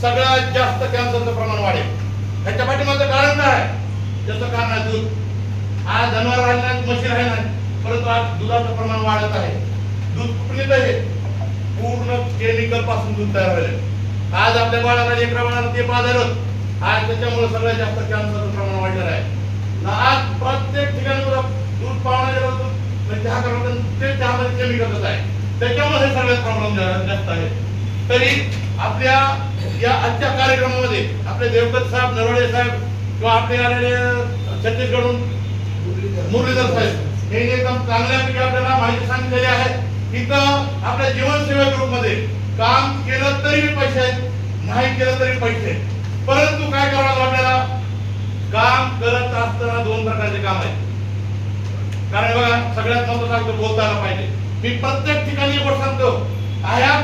सगळ्यात जास्त कॅन्सरचं प्रमाण वाढेल. ह्याच्या पाठीमागचं कारण काय? त्याचं कारण आहे दूध. आज जनावर राहिले नाहीत, म्हशी राहिले नाहीत, परंतु आज दुधाचं प्रमाण वाढत आहे. दूध कुठून येत आहे? पूर्ण केमिकल पासून दूध तयार झाले. आज आपल्या बाळाला लेकरा बाळाला ते पाजायला आज त्याच्यामुळे सगळ्यात जास्त कॅन्सरचं प्रमाण वाढलेलं आहे. आज प्रत्येक ठिकाणी दूध पावणा गेलं तर चहा करतात ते चहामध्ये केमिकलच आहे, त्याच्यामुळे हे सगळ्यात प्रॉब्लेम जास्त आहे. तरी आपल्या या आजच्या कार्यक्रमामध्ये आपले देवगत साहेब, नरवडे साहेब किंवा आपले आलेले छत्तीसगडहून मुरलीधर साहेब हे एकदम चांगल्यापैकी आपल्याला माहिती सांगितलेली आहे. इथं आपल्या जीवनसेवा ग्रुपमध्ये काम केलं तरी पैसे आहेत, नाही केलं तरी पैसे आहेत. परंतु काय करावं आपल्याला? काम करत असताना दोन प्रकारचे काम आहेत. कारण बघा, सगळ्यात महत्त्वाचं सांगतो, बोलता आलं पाहिजे. मी प्रत्येक ठिकाणी गोष्ट सांगतो, ह्या